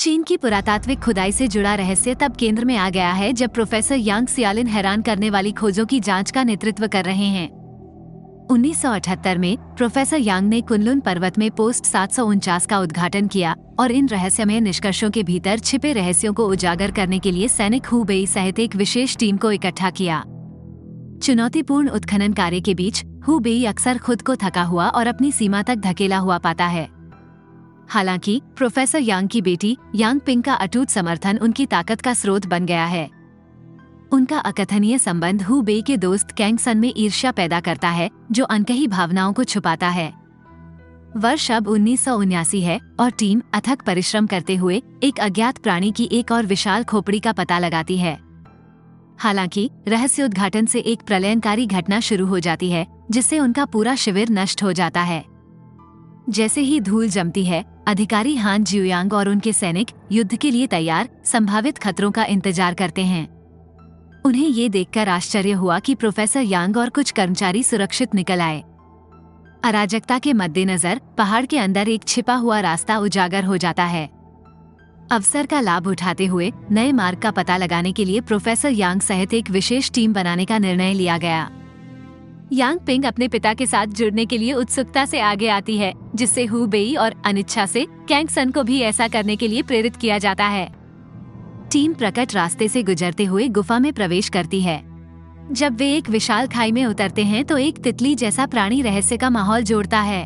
चीन की पुरातात्विक खुदाई से जुड़ा रहस्य तब केंद्र में आ गया है जब प्रोफेसर यांग सियालिन हैरान करने वाली खोजों की जांच का नेतृत्व कर रहे हैं। 1978 में प्रोफेसर यांग ने कुनलुन पर्वत में पोस्ट 749 का उद्घाटन किया और इन रहस्यमय निष्कर्षों के भीतर छिपे रहस्यों को उजागर करने के लिए सैनिक हु बेई सहित एक विशेष टीम को इकट्ठा किया। चुनौतीपूर्ण उत्खनन कार्य के बीच हु बेई अक्सर खुद को थका हुआ और अपनी सीमा तक धकेला हुआ पाता है। हालांकि प्रोफेसर यांग की बेटी यांग पिंग का अटूट समर्थन उनकी ताकत का स्रोत बन गया है। उनका अकथनीय संबंध हु बेई के दोस्त कैंग सन में ईर्ष्या पैदा करता है, जो अनकही भावनाओं को छुपाता है। वर्ष अब 1979 है और टीम अथक परिश्रम करते हुए एक अज्ञात प्राणी की एक और विशाल खोपड़ी का पता लगाती है। हालांकि रहस्योद्घाटन से एक प्रलयंकारी घटना शुरू हो जाती है, जिससे उनका पूरा शिविर नष्ट हो जाता है। जैसे ही धूल जमती है, अधिकारी हान जियोयांग और उनके सैनिक युद्ध के लिए तैयार संभावित खतरों का इंतजार करते हैं। उन्हें ये देखकर आश्चर्य हुआ कि प्रोफेसर यांग और कुछ कर्मचारी सुरक्षित निकल आए। अराजकता के मद्देनजर पहाड़ के अंदर एक छिपा हुआ रास्ता उजागर हो जाता है। अवसर का लाभ उठाते हुए नए मार्ग का पता लगाने के लिए प्रोफेसर यांग सहित एक विशेष टीम बनाने का निर्णय लिया गया। यांग पिंग अपने पिता के साथ जुड़ने के लिए उत्सुकता से आगे आती है, जिससे हु बेई और अनिच्छा से कैंग सन को भी ऐसा करने के लिए प्रेरित किया जाता है। टीम प्रकट रास्ते से गुजरते हुए गुफा में प्रवेश करती है। जब वे एक विशाल खाई में उतरते हैं तो एक तितली जैसा प्राणी रहस्य का माहौल जोड़ता है।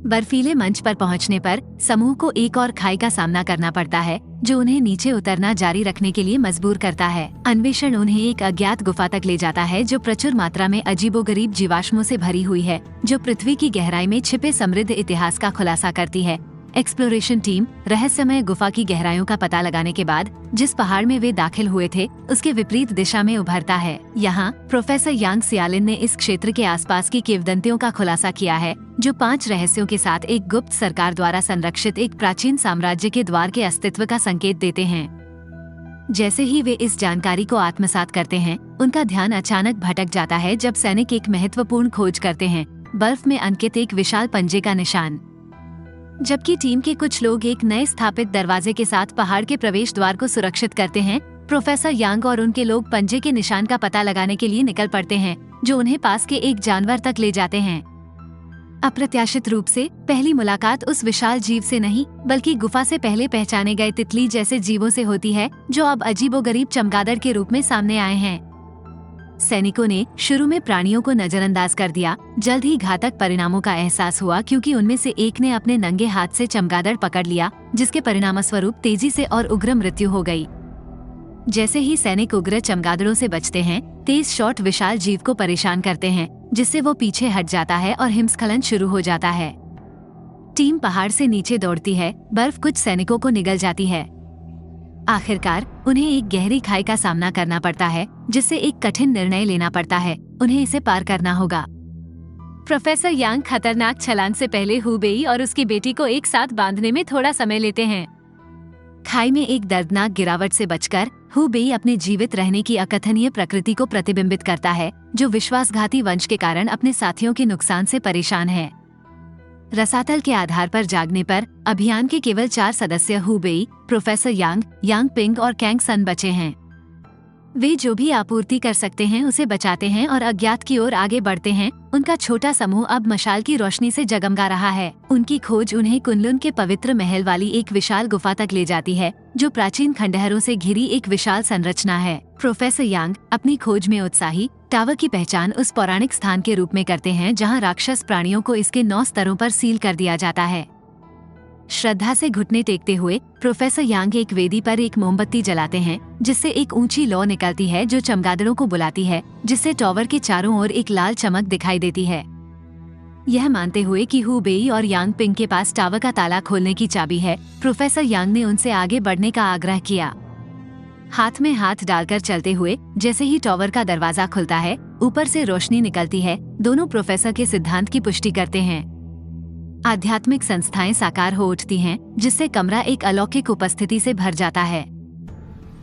बर्फीले मंच पर पहुंचने पर समूह को एक और खाई का सामना करना पड़ता है, जो उन्हें नीचे उतरना जारी रखने के लिए मजबूर करता है। अन्वेषण उन्हें एक अज्ञात गुफा तक ले जाता है, जो प्रचुर मात्रा में अजीबोगरीब जीवाश्मों से भरी हुई है, जो पृथ्वी की गहराई में छिपे समृद्ध इतिहास का खुलासा करती है। एक्सप्लोरेशन टीम रहस्यमय गुफा की गहराइयों का पता लगाने के बाद जिस पहाड़ में वे दाखिल हुए थे, उसके विपरीत दिशा में उभरता है। यहाँ प्रोफेसर यांग सियालिन ने इस क्षेत्र के आसपास की किंवदंतियों का खुलासा किया है, जो 5 रहस्यों के साथ एक गुप्त सरकार द्वारा संरक्षित एक प्राचीन साम्राज्य के द्वार के अस्तित्व का संकेत देते हैं। जैसे ही वे इस जानकारी को आत्मसात करते हैं, उनका ध्यान अचानक भटक जाता है जब सैनिक एक महत्वपूर्ण खोज करते हैं, बर्फ में अंकित एक विशाल पंजे का निशान। जबकि टीम के कुछ लोग एक नए स्थापित दरवाजे के साथ पहाड़ के प्रवेश द्वार को सुरक्षित करते हैं, प्रोफेसर यांग और उनके लोग पंजे के निशान का पता लगाने के लिए निकल पड़ते हैं, जो उन्हें पास के एक जानवर तक ले जाते हैं। अप्रत्याशित रूप से पहली मुलाकात उस विशाल जीव से नहीं, बल्कि गुफा से पहले पहचाने गए तितली जैसे जीवों से होती है, जो अब अजीबोगरीब चमगादड़ के रूप में सामने आए हैं। सैनिकों ने शुरू में प्राणियों को नजरअंदाज कर दिया। जल्द ही घातक परिणामों का एहसास हुआ, क्योंकि उनमें से एक ने अपने नंगे हाथ से चमगादड़ पकड़ लिया, जिसके परिणामस्वरूप तेजी से और उग्र मृत्यु हो गई। जैसे ही सैनिक उग्र चमगादड़ों से बचते हैं, तेज शॉट विशाल जीव को परेशान करते हैं, जिससे वो पीछे हट जाता है और हिमस्खलन शुरू हो जाता है। टीम पहाड़ से नीचे दौड़ती है, बर्फ कुछ सैनिकों को निगल जाती है। आखिरकार उन्हें एक गहरी खाई का सामना करना पड़ता है, जिससे एक कठिन निर्णय लेना पड़ता है। उन्हें इसे पार करना होगा। प्रोफेसर यांग खतरनाक छलांग से पहले हु बेई और उसकी बेटी को एक साथ बांधने में थोड़ा समय लेते हैं। खाई में एक दर्दनाक गिरावट से बचकर हु बेई अपने जीवित रहने की अकथनीय प्रकृति को प्रतिबिंबित करता है, जो विश्वासघाती वंश के कारण अपने साथियों के नुकसान से परेशान है। रसातल के आधार पर जागने पर अभियान के केवल 4 सदस्य हु बेई, प्रोफेसर यांग, यांग पिंग और कैंग सन बचे हैं। वे जो भी आपूर्ति कर सकते हैं उसे बचाते हैं और अज्ञात की ओर आगे बढ़ते हैं। उनका छोटा समूह अब मशाल की रोशनी से जगमगा रहा है। उनकी खोज उन्हें कुनलुन के पवित्र महल वाली एक विशाल गुफा तक ले जाती है, जो प्राचीन खंडहरों से घिरी एक विशाल संरचना है। प्रोफेसर यांग अपनी खोज में उत्साही टावर की पहचान उस पौराणिक स्थान के रूप में करते हैं, जहां राक्षस प्राणियों को इसके 9 स्तरों पर सील कर दिया जाता है। श्रद्धा से घुटने टेकते हुए प्रोफेसर यांग एक वेदी पर एक मोमबत्ती जलाते हैं, जिससे एक ऊंची लौ निकलती है, जो चमगादड़ों को बुलाती है, जिससे टावर के चारों ओर एक लाल चमक दिखाई देती है। यह मानते हुए कि हु बेई और यांग पिंग के पास टावर का ताला खोलने की चाबी है, प्रोफेसर यांग ने उनसे आगे बढ़ने का आग्रह किया। हाथ में हाथ डालकर चलते हुए जैसे ही टावर का दरवाजा खुलता है, ऊपर से रोशनी निकलती है। दोनों प्रोफेसर के सिद्धांत की पुष्टि करते हैं। आध्यात्मिक संस्थाएं साकार हो उठती हैं, जिससे कमरा एक अलौकिक उपस्थिति से भर जाता है।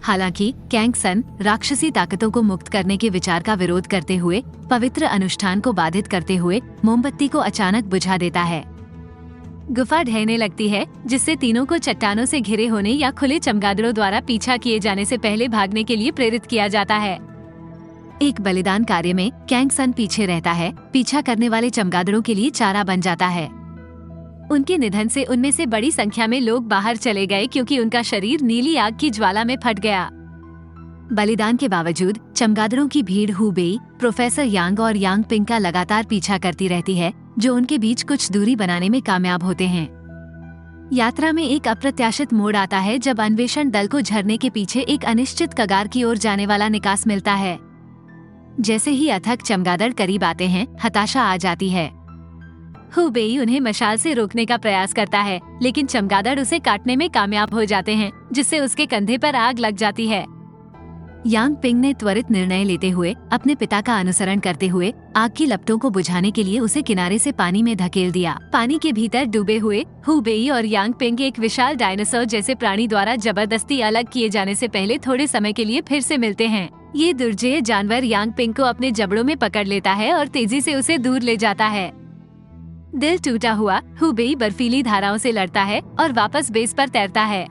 हालांकि कैंग सन राक्षसी ताकतों को मुक्त करने के विचार का विरोध करते हुए पवित्र अनुष्ठान को बाधित करते हुए मोमबत्ती को अचानक बुझा देता है। गुफा ढहने लगती है, जिससे तीनों को चट्टानों से घिरे होने या खुले चमगादड़ों द्वारा पीछा किए जाने से पहले भागने के लिए प्रेरित किया जाता है। एक बलिदान कार्य में कैंग सन पीछे रहता है, पीछा करने वाले चमगादड़ों के लिए चारा बन जाता है। उनके निधन से उनमें से बड़ी संख्या में लोग बाहर चले गए क्योंकि उनका शरीर नीली आग की ज्वाला में फट गया। बलिदान के बावजूद चमगादड़ों की भीड़ हु बेई, प्रोफेसर यांग और यांग पिंग का लगातार पीछा करती रहती है, जो उनके बीच कुछ दूरी बनाने में कामयाब होते हैं। यात्रा में एक अप्रत्याशित मोड़ आता है जब अन्वेषण दल को झरने के पीछे एक अनिश्चित कगार की ओर जाने वाला निकास मिलता है। जैसे ही अथक चमगादड़ करीब आते हैं, हताशा आ जाती है। हु बेई उन्हें मशाल से रोकने का प्रयास करता है, लेकिन चमगादड़ उसे काटने में कामयाब हो जाते हैं, जिससे उसके कंधे पर आग लग जाती है। यांग पिंग ने त्वरित निर्णय लेते हुए अपने पिता का अनुसरण करते हुए आग की लपटों को बुझाने के लिए उसे किनारे से पानी में धकेल दिया। पानी के भीतर डूबे हुए हु बेई और यांग पिंग एक विशाल डायनासोर जैसे प्राणी द्वारा जबरदस्ती अलग किए जाने से पहले थोड़े समय के लिए फिर से मिलते हैं। ये दुर्जेय जानवर यांग पिंग को अपने जबड़ों में पकड़ लेता है और तेजी से उसे दूर ले जाता है। दिल टूटा हुआ हु बेई बर्फीली धाराओं से लड़ता है और वापस बेस पर तैरता है।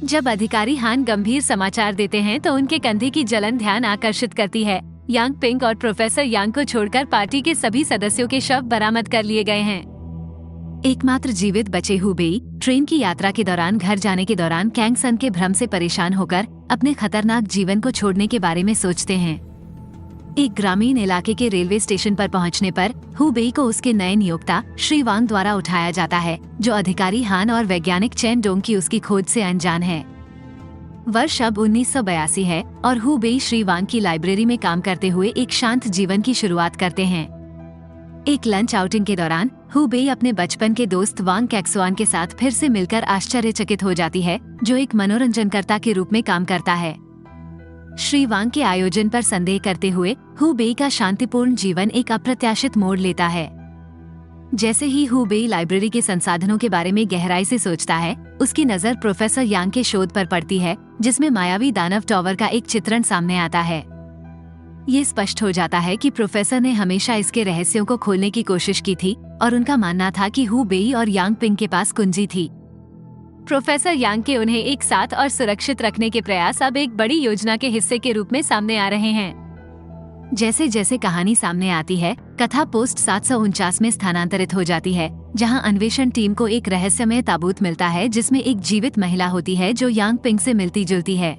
जब अधिकारी हान गंभीर समाचार देते हैं तो उनके कंधे की जलन ध्यान आकर्षित करती है। यांग पिंग और प्रोफेसर यांग को छोड़कर पार्टी के सभी सदस्यों के शव बरामद कर लिए गए हैं। एकमात्र जीवित बचे हु बेई ट्रेन की यात्रा के दौरान घर जाने के दौरान कैंग सन के भ्रम से परेशान होकर अपने खतरनाक जीवन को छोड़ने के बारे में सोचते हैं। एक ग्रामीण इलाके के रेलवे स्टेशन पर पहुंचने पर हु बेई को उसके नए नियोक्ता श्री वांग द्वारा उठाया जाता है, जो अधिकारी हान और वैज्ञानिक चेन डोंग की उसकी खोज से अनजान है। वर्ष अब 1982 है और हु बेई श्री वांग की लाइब्रेरी में काम करते हुए एक शांत जीवन की शुरुआत करते हैं। एक लंच आउटिंग के दौरान हु बेई अपने बचपन के दोस्त वांग कैक्सुआन के साथ फिर से मिलकर आश्चर्यचकित हो जाती है, जो एक मनोरंजनकर्ता के रूप में काम करता है। श्री वांग के आयोजन पर संदेह करते हुए हु बेई का शांतिपूर्ण जीवन एक अप्रत्याशित मोड़ लेता है। जैसे ही हु बेई लाइब्रेरी के संसाधनों के बारे में गहराई से सोचता है, उसकी नजर प्रोफेसर यांग के शोध पर पड़ती है, जिसमें मायावी दानव टावर का एक चित्रण सामने आता है। ये स्पष्ट हो जाता है कि प्रोफेसर ने हमेशा इसके रहस्यों को खोलने की कोशिश की थी और उनका मानना था कि हु बेई और यांग पिंग के पास कुंजी थी। प्रोफेसर यांग के उन्हें एक साथ और सुरक्षित रखने के प्रयास अब एक बड़ी योजना के हिस्से के रूप में सामने आ रहे हैं। जैसे जैसे कहानी सामने आती है, कथा पोस्ट 749 में स्थानांतरित हो जाती है, जहां अन्वेषण टीम को एक रहस्यमय ताबूत मिलता है जिसमें एक जीवित महिला होती है जो यांग पिंग से मिलती जुलती है।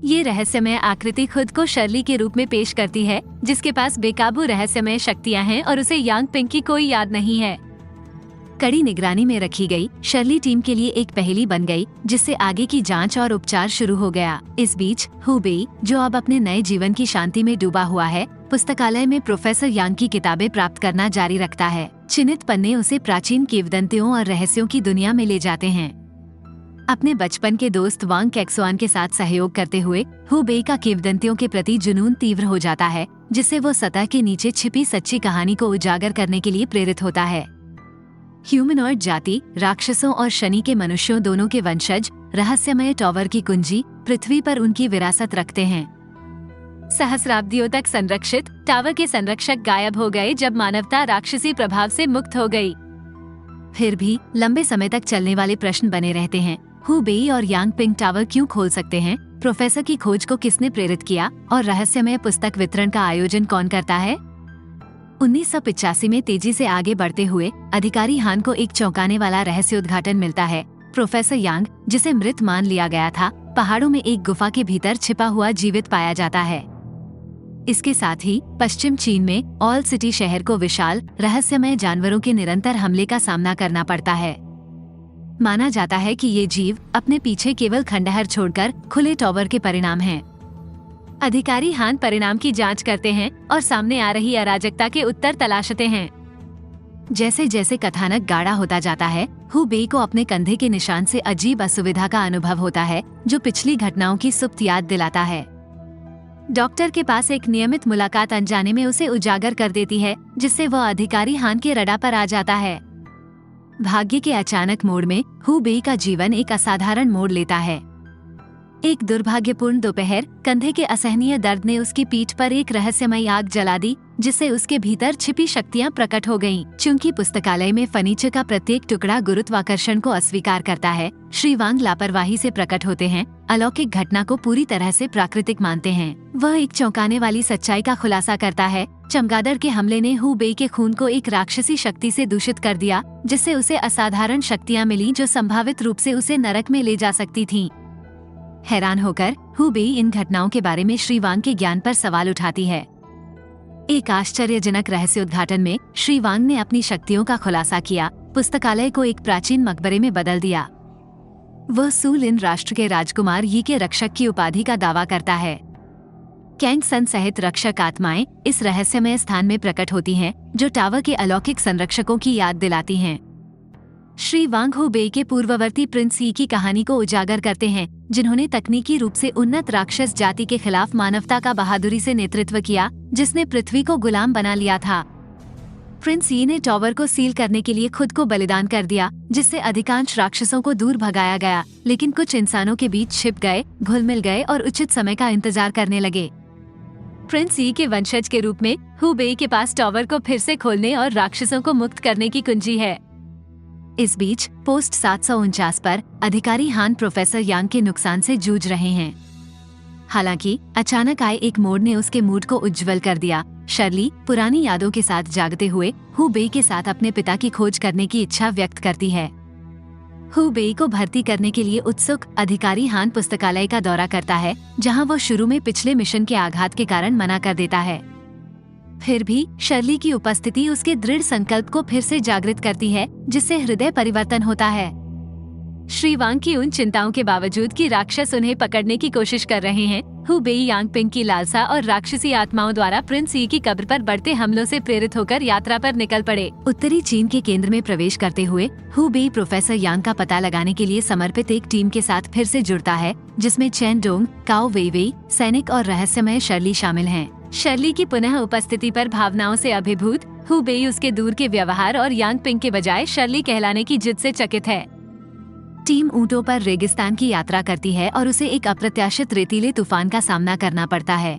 ये रहस्यमय आकृति खुद को शर्ली के रूप में पेश करती है, जिसके पास बेकाबू रहस्यमय शक्तियां हैं और उसे यांग पिंग की कोई याद नहीं है। कड़ी निगरानी में रखी गई शर्ली टीम के लिए एक पहेली बन गई, जिससे आगे की जांच और उपचार शुरू हो गया। इस बीच हु बेई, जो अब अपने नए जीवन की शांति में डूबा हुआ है, पुस्तकालय में प्रोफेसर यांग की किताबें प्राप्त करना जारी रखता है। चिन्हित पन्ने उसे प्राचीन किंवदंतियों और रहस्यों की दुनिया में ले जाते हैं। अपने बचपन के दोस्त वांग कैक्सुआन के साथ सहयोग करते हुए हु बेई का किंवदंतियों के प्रति जुनून तीव्र हो जाता है, जिससे वो सतह के नीचे छिपी सच्ची कहानी को उजागर करने के लिए प्रेरित होता है। ह्यूमनॉइड जाति, राक्षसों और शनि के मनुष्यों दोनों के वंशज रहस्यमय टावर की कुंजी पृथ्वी पर उनकी विरासत रखते हैं। सहस्राब्दियों तक संरक्षित टावर के संरक्षक गायब हो गए जब मानवता राक्षसी प्रभाव से मुक्त हो गई। फिर भी लंबे समय तक चलने वाले प्रश्न बने रहते हैं। हु बेई और यांग पिंग टावर क्यों खोल सकते हैं? प्रोफेसर की खोज को किसने प्रेरित किया? और रहस्यमय पुस्तक वितरण का आयोजन कौन करता है? 1985 में तेजी से आगे बढ़ते हुए अधिकारी हान को एक चौंकाने वाला रहस्योद्घाटन मिलता है। प्रोफेसर यांग, जिसे मृत मान लिया गया था, पहाड़ों में एक गुफा के भीतर छिपा हुआ जीवित पाया जाता है। इसके साथ ही पश्चिम चीन में ऑल सिटी शहर को विशाल रहस्यमय जानवरों के निरंतर हमले का सामना करना पड़ता है। माना जाता है कि ये जीव अपने पीछे केवल खंडहर छोड़कर खुले टावर के परिणाम हैं। अधिकारी हान परिणाम की जांच करते हैं और सामने आ रही अराजकता के उत्तर तलाशते हैं। जैसे जैसे कथानक गाढ़ा होता जाता है, हु बेई को अपने कंधे के निशान से अजीब असुविधा का अनुभव होता है, जो पिछली घटनाओं की सुप्त याद दिलाता है। डॉक्टर के पास एक नियमित मुलाकात अनजाने में उसे उजागर कर देती है, जिससे वह अधिकारी हान के रडार पर आ जाता है। भाग्य के अचानक मोड़ में हु बेई का जीवन एक असाधारण मोड़ लेता है। एक दुर्भाग्यपूर्ण दोपहर, कंधे के असहनीय दर्द ने उसकी पीठ पर एक रहस्यमयी आग जला दी, जिससे उसके भीतर छिपी शक्तियां प्रकट हो गईं। चूंकि पुस्तकालय में फर्नीचर का प्रत्येक टुकड़ा गुरुत्वाकर्षण को अस्वीकार करता है, श्री वांग लापरवाही से प्रकट होते हैं, अलौकिक घटना को पूरी तरह से प्राकृतिक मानते हैं। वह एक चौंकाने वाली सच्चाई का खुलासा करता है। चमगादड़ के हमले ने हु बेई के खून को एक राक्षसी शक्ति से दूषित कर दिया, जिससे उसे असाधारण शक्तियाँ मिली जो संभावित रूप से उसे नरक में ले जा सकती थीं। हैरान होकर हु बेई इन घटनाओं के बारे में श्री वांग के ज्ञान पर सवाल उठाती है। एक आश्चर्यजनक रहस्योद्घाटन में श्री वांग ने अपनी शक्तियों का खुलासा किया, पुस्तकालय को एक प्राचीन मकबरे में बदल दिया। वह सू लिन राष्ट्र के राजकुमार यी के रक्षक की उपाधि का दावा करता है। कैंग सन सहित रक्षक आत्माएं इस रहस्यमय स्थान में प्रकट होती हैं, जो टावर के अलौकिक संरक्षकों की याद दिलाती हैं। श्री वांग हु बेई के पूर्ववर्ती प्रिंस यी की कहानी को उजागर करते हैं, जिन्होंने तकनीकी रूप से उन्नत राक्षस जाति के खिलाफ मानवता का बहादुरी से नेतृत्व किया, जिसने पृथ्वी को गुलाम बना लिया था। प्रिंस यी ने टावर को सील करने के लिए खुद को बलिदान कर दिया, जिससे अधिकांश राक्षसों को दूर भगाया गया, लेकिन कुछ इंसानों के बीच छिप गए, घुल मिल गए और उचित समय का इंतजार करने लगे। प्रिंस यी के वंशज के रूप में हु बेई के पास टावर को फिर से खोलने और राक्षसों को मुक्त करने की कुंजी है। इस बीच पोस्ट 749 पर अधिकारी हान प्रोफेसर यांग के नुकसान से जूझ रहे हैं। हालांकि अचानक आए एक मोड़ ने उसके मूड को उज्जवल कर दिया। शर्ली पुरानी यादों के साथ जागते हुए हु बेई के साथ अपने पिता की खोज करने की इच्छा व्यक्त करती है। हु बेई को भर्ती करने के लिए उत्सुक अधिकारी हान पुस्तकालय का दौरा करता है, जहां वो शुरू में पिछले मिशन के आघात के कारण मना कर देता है। फिर भी शर्ली की उपस्थिति उसके दृढ़ संकल्प को फिर से जागृत करती है, जिससे हृदय परिवर्तन होता है। श्री वांग की उन चिंताओं के बावजूद कि राक्षस उन्हें पकड़ने की कोशिश कर रहे हैं, हु बेई यांग पिंग की लालसा और राक्षसी आत्माओं द्वारा प्रिंस यी की कब्र पर बढ़ते हमलों से प्रेरित होकर यात्रा पर निकल पड़े। उत्तरी चीन के केंद्र में प्रवेश करते हुए हु बेई प्रोफेसर यांग का पता लगाने के लिए समर्पित एक टीम के साथ फिर से जुड़ता है, जिसमें चैन डोंग, काओ वेइवेई, सैनिक और रहस्यमय शर्ली शामिल हैं। शर्ली की पुनः उपस्थिति पर भावनाओं से अभिभूत हु बेई उसके दूर के व्यवहार और यांग पिंग के बजाय शर्ली कहलाने की जिद से चकित है। टीम ऊंटों पर रेगिस्तान की यात्रा करती है और उसे एक अप्रत्याशित रेतीले तूफान का सामना करना पड़ता है।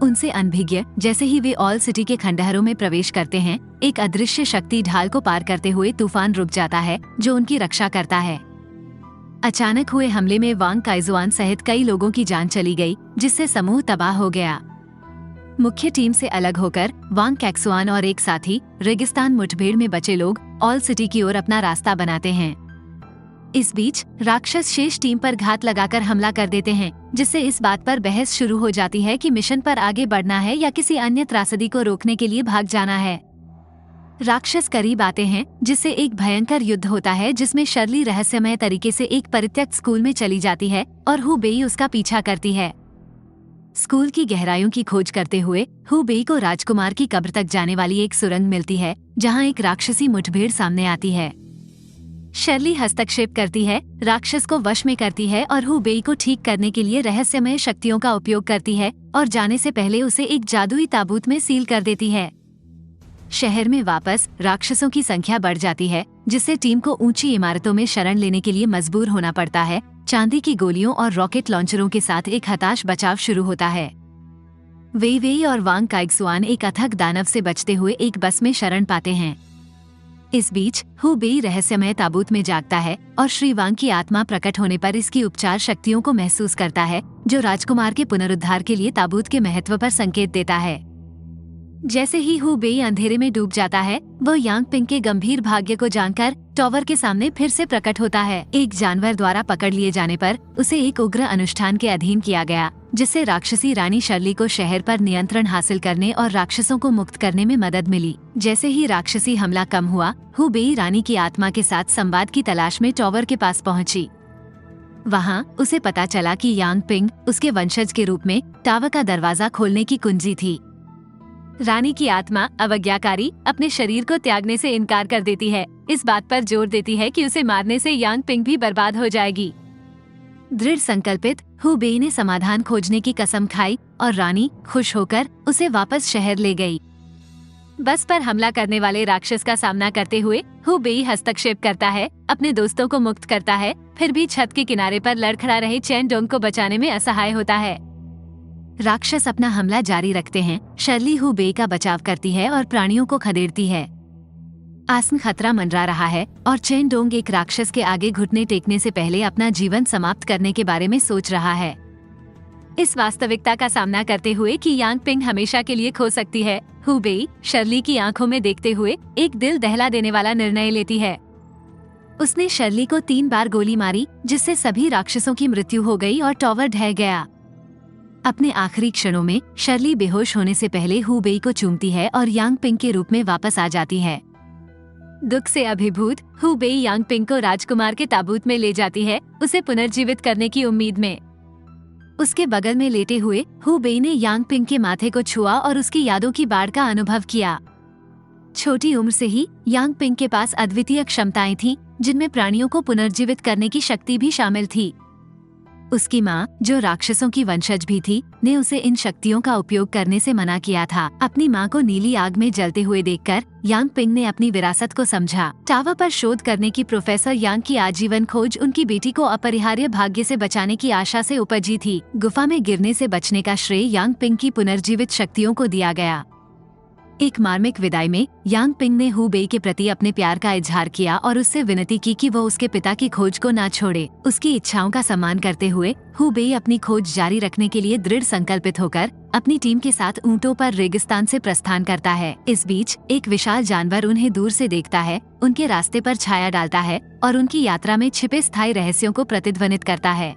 उनसे अनभिज्ञ जैसे ही वे ऑल सिटी के खंडहरों में प्रवेश करते हैं, एक अदृश्य शक्ति ढाल को पार करते हुए तूफान रुक जाता है, जो उनकी रक्षा करता है। अचानक हुए हमले में वांग काइजुआन सहित कई लोगों की जान चली गई, जिससे समूह तबाह हो गया। मुख्य टीम से अलग होकर वांग कैक्सुआन और एक साथी रेगिस्तान मुठभेड़ में बचे लोग ऑल सिटी की ओर अपना रास्ता बनाते हैं। इस बीच राक्षस शेष टीम पर घात लगाकर हमला कर देते हैं, जिससे इस बात पर बहस शुरू हो जाती है कि मिशन पर आगे बढ़ना है या किसी अन्य त्रासदी को रोकने के लिए भाग जाना है। राक्षस करीब आते हैं, जिससे एक भयंकर युद्ध होता है, जिसमें शर्ली रहस्यमय तरीके से एक परित्यक्त स्कूल में चली जाती है और हु बेई उसका पीछा करती है। स्कूल की गहराइयों की खोज करते हुए हु बेई को राजकुमार की कब्र तक जाने वाली एक सुरंग मिलती है, जहां एक राक्षसी मुठभेड़ सामने आती है। शर्ली हस्तक्षेप करती है, राक्षस को वश में करती है और हु बेई को ठीक करने के लिए रहस्यमय शक्तियों का उपयोग करती है और जाने से पहले उसे एक जादुई ताबूत में सील कर देती है। शहर में वापस राक्षसों की संख्या बढ़ जाती है, जिससे टीम को ऊंची इमारतों में शरण लेने के लिए मजबूर होना पड़ता है। चांदी की गोलियों और रॉकेट लॉन्चरों के साथ एक हताश बचाव शुरू होता है। वेइवेई और वांग काइक्सुआन एक अथक दानव से बचते हुए एक बस में शरण पाते हैं। इस बीच हु बेई रहस्यमय ताबूत में जागता है और श्री वांग की आत्मा प्रकट होने पर इसकी उपचार शक्तियों को महसूस करता है, जो राजकुमार के पुनरुद्धार के लिए ताबूत के महत्व पर संकेत देता है। जैसे ही हु बेई अंधेरे में डूब जाता है, वह यांग पिंग के गंभीर भाग्य को जानकर टावर के सामने फिर से प्रकट होता है। एक जानवर द्वारा पकड़ लिए जाने पर उसे एक उग्र अनुष्ठान के अधीन किया गया, जिससे राक्षसी रानी शर्ली को शहर पर नियंत्रण हासिल करने और राक्षसों को मुक्त करने में मदद मिली। जैसे ही राक्षसी हमला कम हुआ, हु बेई रानी की आत्मा के साथ संवाद की तलाश में टावर के पास पहुंची। वहां उसे पता चला कि यांग पिंग उसके वंशज के रूप में टावर का दरवाजा खोलने की कुंजी थी। रानी की आत्मा अवज्ञाकारी अपने शरीर को त्यागने से इनकार कर देती है, इस बात पर जोर देती है कि उसे मारने से यांग पिंग भी बर्बाद हो जाएगी। दृढ़ संकल्पित हु बेई ने समाधान खोजने की कसम खाई और रानी खुश होकर उसे वापस शहर ले गई। बस पर हमला करने वाले राक्षस का सामना करते हुए हु बेई हस्तक्षेप करता है, अपने दोस्तों को मुक्त करता है, फिर भी छत के किनारे पर लड़खड़ा रहे चेन डोंग को बचाने में असहाय होता है। राक्षस अपना हमला जारी रखते हैं। शर्ली हु बेई का बचाव करती है और प्राणियों को खदेड़ती है। आसन खतरा मंडरा रहा है और चेन डोंग एक राक्षस के आगे घुटने टेकने से पहले अपना जीवन समाप्त करने के बारे में सोच रहा है। इस वास्तविकता का सामना करते हुए कि यांग पिंग हमेशा के लिए खो सकती है, हु बेई शर्ली की आंखों में देखते हुए एक दिल दहला देने वाला निर्णय लेती है। उसने शर्ली को 3 बार गोली मारी, जिससे सभी राक्षसों की मृत्यु हो गई और टॉवर ढह गया। अपने आखिरी क्षणों में शर्ली बेहोश होने से पहले हु बेई को चूमती है और यांग पिंग के रूप में वापस आ जाती है। दुख से अभिभूत हु बेई यांग पिंग को राजकुमार के ताबूत में ले जाती है, उसे पुनर्जीवित करने की उम्मीद में। उसके बगल में लेटे हुए हु बेई ने यांग पिंग के माथे को छुआ और उसकी यादों की बाढ़ का अनुभव किया। छोटी उम्र से ही यांग पिंग के पास अद्वितीय क्षमताएं थीं, जिनमें प्राणियों को पुनर्जीवित करने की शक्ति भी शामिल थी। उसकी माँ, जो राक्षसों की वंशज भी थी, ने उसे इन शक्तियों का उपयोग करने से मना किया था। अपनी माँ को नीली आग में जलते हुए देखकर यांग पिंग ने अपनी विरासत को समझा। टावर पर शोध करने की प्रोफेसर यांग की आजीवन खोज उनकी बेटी को अपरिहार्य भाग्य से बचाने की आशा से उपजी थी। गुफा में गिरने से बचने का श्रेय यांग पिंग की पुनर्जीवित शक्तियों को दिया गया। एक मार्मिक विदाई में यांग पिंग ने हु बेई के प्रति अपने प्यार का इजहार किया और उससे विनती की कि वो उसके पिता की खोज को ना छोड़े। उसकी इच्छाओं का सम्मान करते हुए हु बेई अपनी खोज जारी रखने के लिए दृढ़ संकल्पित होकर अपनी टीम के साथ ऊंटों पर रेगिस्तान से प्रस्थान करता है। इस बीच एक विशाल जानवर उन्हें दूर से देखता है, उनके रास्ते पर छाया डालता है और उनकी यात्रा में छिपे स्थायी रहस्यों को प्रतिध्वनित करता है।